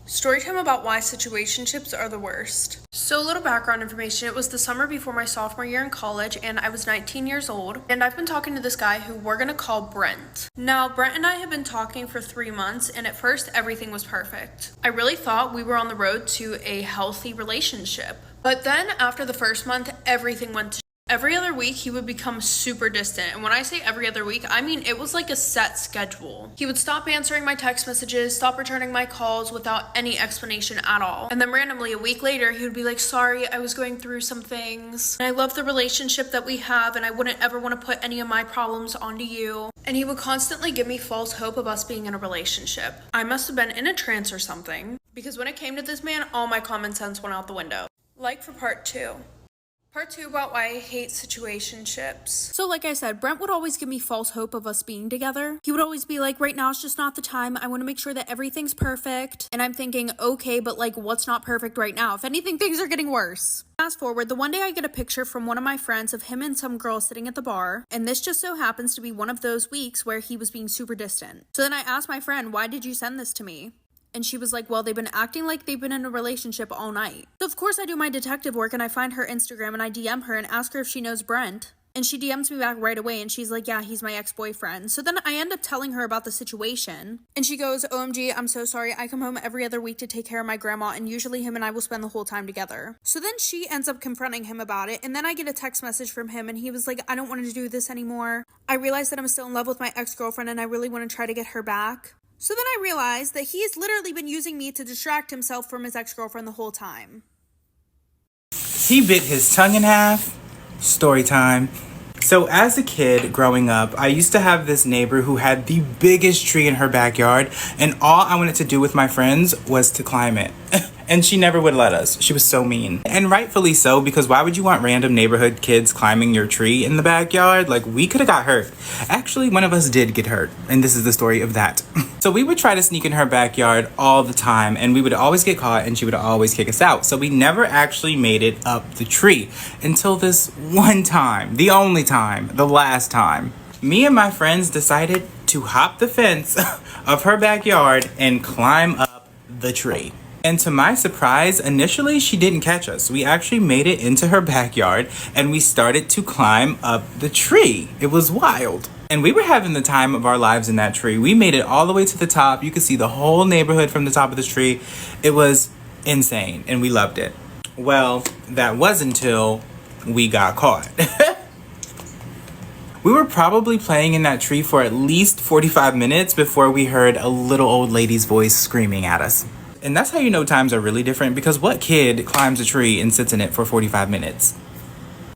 Storytime about why situationships are the worst. So, a little background information. It was the summer before my sophomore year in college, and I was 19 years old, and I've been talking to this guy who we're gonna call Brent. Now, Brent and I have been talking for 3 months, and at first, everything was perfect. I really thought we were on the road to a healthy relationship. But then, after the first month, everything went to every other week, he would become super distant. And when I say every other week, I mean it was like a set schedule. He would stop answering my text messages, stop returning my calls without any explanation at all. And then randomly, a week later, he would be like, sorry, I was going through some things. And I love the relationship that we have, and I wouldn't ever want to put any of my problems onto you. And he would constantly give me false hope of us being in a relationship. I must have been in a trance or something, because when it came to this man, all my common sense went out the window. Like for part 2. Part 2 about why I hate situationships. So like I said, Brent would always give me false hope of us being together. He would always be like, right now it's just not the time. I want to make sure that everything's perfect. And I'm thinking, okay, but like what's not perfect right now? If anything, things are getting worse. Fast forward, the one day I get a picture from one of my friends of him and some girl sitting at the bar. And this just so happens to be one of those weeks where he was being super distant. So then I asked my friend, why did you send this to me? And she was like, well, they've been acting like they've been in a relationship all night. So of course I do my detective work and I find her Instagram and I DM her and ask her if she knows Brent. And she DMs me back right away and she's like, yeah, he's my ex-boyfriend. So then I end up telling her about the situation. And she goes, OMG, I'm so sorry. I come home every other week to take care of my grandma and usually him and I will spend the whole time together. So then she ends up confronting him about it. And then I get a text message from him and he was like, I don't want to do this anymore. I realized that I'm still in love with my ex-girlfriend and I really want to try to get her back. So then I realized that he's literally been using me to distract himself from his ex-girlfriend the whole time. He bit his tongue in half. Story time. So as a kid growing up, I used to have this neighbor who had the biggest tree in her backyard, and all I wanted to do with my friends was to climb it. And she never would let us. She was so mean. And rightfully so, because why would you want random neighborhood kids climbing your tree in the backyard? Like, we could have got hurt. Actually, one of us did get hurt, and this is the story of that. So we would try to sneak in her backyard all the time, and we would always get caught, and she would always kick us out. So we never actually made it up the tree until this one time, the only time, the last time. Me and my friends decided to hop the fence of her backyard and climb up the tree. And to my surprise, initially she didn't catch us. We actually made it into her backyard and we started to climb up the tree. It was wild. And we were having the time of our lives in that tree. We made it all the way to the top. You could see the whole neighborhood from the top of this tree. It was insane and we loved it. Well, that was until we got caught. We were probably playing in that tree for at least 45 minutes before we heard a little old lady's voice screaming at us. And that's how you know times are really different, because what kid climbs a tree and sits in it for 45 minutes?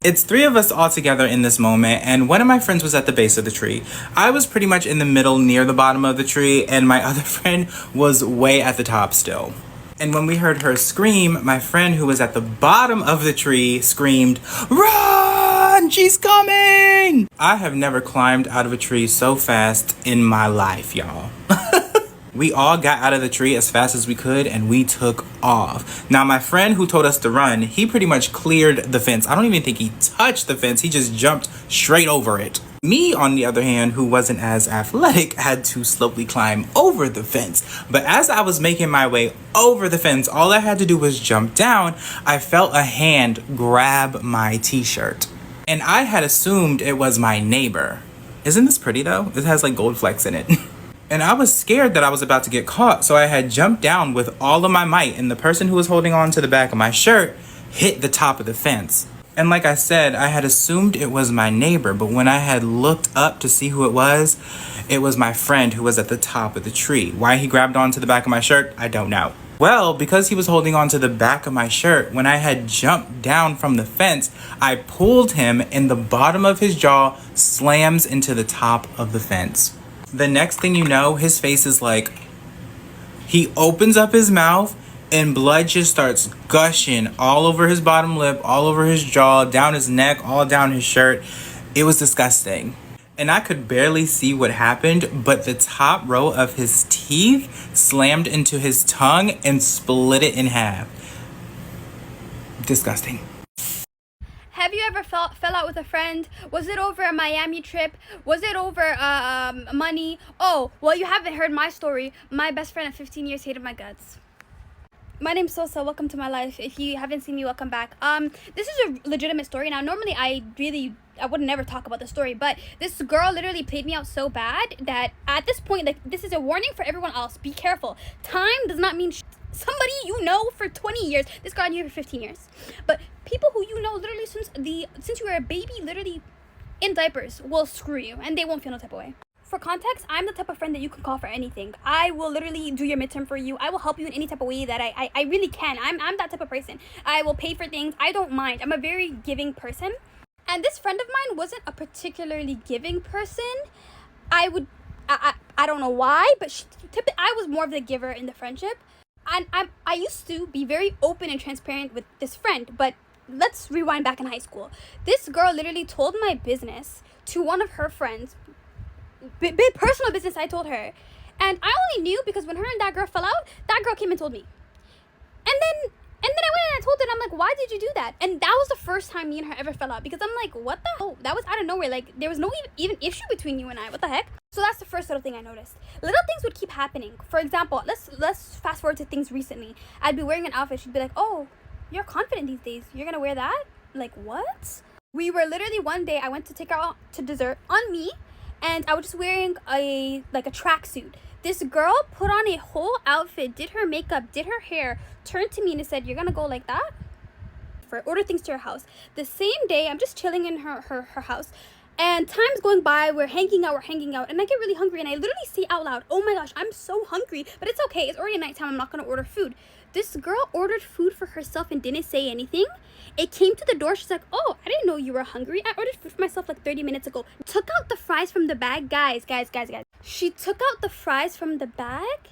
It's 3 of us all together in this moment, and one of my friends was at the base of the tree. I was pretty much in the middle near the bottom of the tree, and my other friend was way at the top still. And when we heard her scream, my friend who was at the bottom of the tree screamed, "Run! She's coming!" I have never climbed out of a tree so fast in my life, y'all. We all got out of the tree as fast as we could and we took off. Now, my friend who told us to run, he pretty much cleared the fence. I don't even think he touched the fence. He just jumped straight over it. Me, on the other hand, who wasn't as athletic, had to slowly climb over the fence. But as I was making my way over the fence, all I had to do was jump down. I felt a hand grab my t-shirt. And I had assumed it was my neighbor. Isn't this pretty though? It has like gold flecks in it. And I was scared that I was about to get caught, so I had jumped down with all of my might, and the person who was holding on to the back of my shirt hit the top of the fence. And like I said, I had assumed it was my neighbor, but when I had looked up to see who it was my friend who was at the top of the tree. Why he grabbed onto the back of my shirt, I don't know. Well, because he was holding on to the back of my shirt, when I had jumped down from the fence, I pulled him and the bottom of his jaw slams into the top of the fence. The next thing you know, his face is like, he opens up his mouth and blood just starts gushing all over his bottom lip, all over his jaw, down his neck, all down his shirt. It was disgusting. And I could barely see what happened, but the top row of his teeth slammed into his tongue and split it in half. Disgusting. Have you ever fell out with a friend? Was it over a Miami trip? Was it over money? Oh, well, you haven't heard my story. My best friend of 15 years hated my guts. My name's Sosa. Welcome to my life. If you haven't seen me, welcome back. This is a legitimate story. Now, normally I would never talk about the story, but this girl literally played me out so bad that at this point, like, this is a warning for everyone else. Be careful. Time does not mean somebody you know for 20 years. This girl I knew for 15 years. But people who you know literally since you were a baby, literally in diapers, will screw you, and they won't feel no type of way. For context, I'm the type of friend that you can call for anything. I will literally do your midterm for you. I will help you in any type of way that I really can. I'm that type of person. I will pay for things. I don't mind. I'm a very giving person. And this friend of mine wasn't a particularly giving person. I don't know why, but I was more of the giver in the friendship. And I used to be very open and transparent with this friend, but let's rewind back in high school. This girl literally told my business to one of her friends. Big personal business, I told her. And I only knew because when her and that girl fell out, that girl came and told me. And then I went and I told her, and I'm like, why did you do that? And that was the first time me and her ever fell out, because I'm like, what the hell? That was out of nowhere. Like, there was no even issue between you and I. What the heck? So that's the first little thing I noticed. Little things would keep happening. For example, let's fast forward to things recently. I'd be wearing an outfit. She'd be like, oh, you're confident these days. You're gonna wear that? Like, what? We were literally, one day, I went to take her out to dessert on me, and I was just wearing a tracksuit. This girl put on a whole outfit, did her makeup, did her hair, turned to me and said, you're gonna go like that? Order things to her house. The same day, I'm just chilling in her house, and time's going by, we're hanging out, and I get really hungry, and I literally say out loud, oh my gosh, I'm so hungry, but it's okay, it's already nighttime, I'm not gonna order food. This girl ordered food for herself and didn't say anything. It came to the door. She's like, oh, I didn't know you were hungry. I ordered food for myself like 30 minutes ago. Took out the fries from the bag. Guys. She took out the fries from the bag,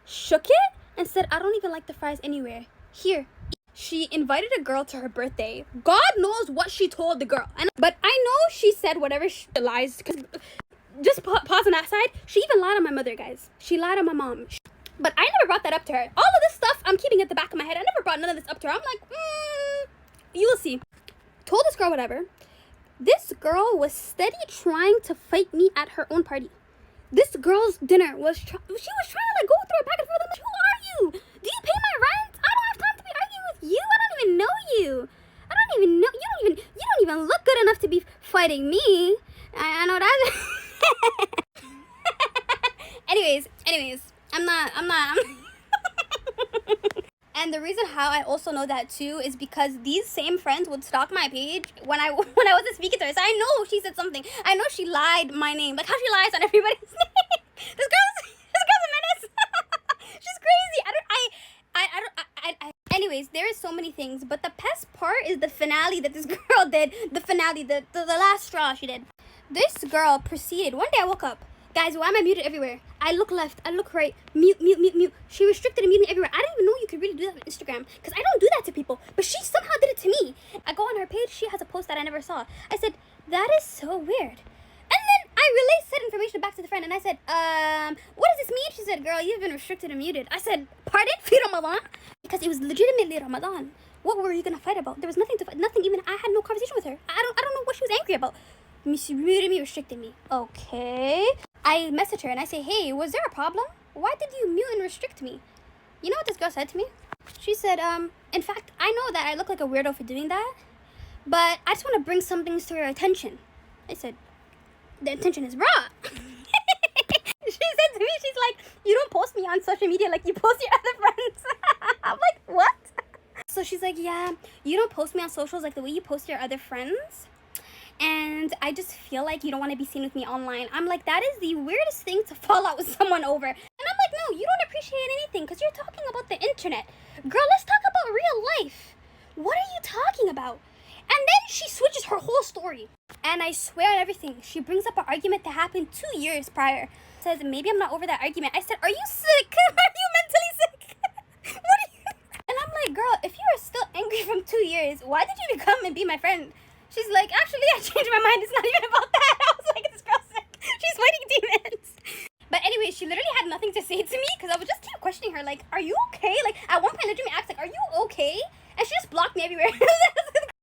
shook it, and said, I don't even like the fries anywhere. Here. She invited a girl to her birthday. God knows what she told the girl. But I know she said whatever lies. Just pause on that side. She even lied on my mother, guys. She lied on my mom. But I never brought that up to her. All of this stuff, I'm keeping at the back of my head. I never brought none of this up to her. I'm like, you will see. Told this girl whatever. This girl was steady trying to fight me at her own party. This girl's dinner was, she was trying to like go through a back and forth. I'm like, who are you? Do you pay my rent? I don't have time to be arguing with you. I don't even know you. I don't even know. You don't even look good enough to be fighting me. I know that. Anyways. I'm not. And the reason how I also know that too is because these same friends would stalk my page when I wasn't speaking to her. So I know she said something. I know she lied my name, like how she lies on everybody's name. This girl's a menace. She's crazy. Anyways, there is so many things, but the best part is the finale that this girl did. The last straw she did. This girl proceeded. One day I woke up. Guys, why am I muted everywhere? I look left, I look right, mute. She restricted and muted me everywhere. I didn't even know you could really do that on Instagram, because I don't do that to people, but she somehow did it to me. I go on her page, she has a post that I never saw. I said, that is so weird. And then I relayed said information back to the friend, and I said, what does this mean? She said, girl, you've been restricted and muted. I said, pardon? For Ramadan? Because it was legitimately Ramadan. What were you gonna fight about? There was nothing to fight, nothing even, I had no conversation with her. I don't know what she was angry about. She muted me, restricted me. Okay. I message her and I say, hey, was there a problem? Why did you mute and restrict me? You know what this girl said to me? She said, in fact, I know that I look like a weirdo for doing that, but I just want to bring some things to your attention. I said, the attention is brought. She said to me, she's like, you don't post me on social media like you post your other friends. I'm like, what? So she's like, yeah, you don't post me on socials like the way you post your other friends. And I just feel like you don't want to be seen with me online. I'm like, that is the weirdest thing to fall out with someone over. And I'm like, no, you don't appreciate anything because you're talking about the internet. Girl, let's talk about real life. What are you talking about? And then she switches her whole story. And I swear on everything, she brings up an argument that happened 2 years prior. Says, maybe I'm not over that argument. I said, are you sick? Are you mentally sick? What are you? And I'm like, girl, if you are still angry from 2 years, why did you come and be my friend? She's like, actually, I changed my mind. It's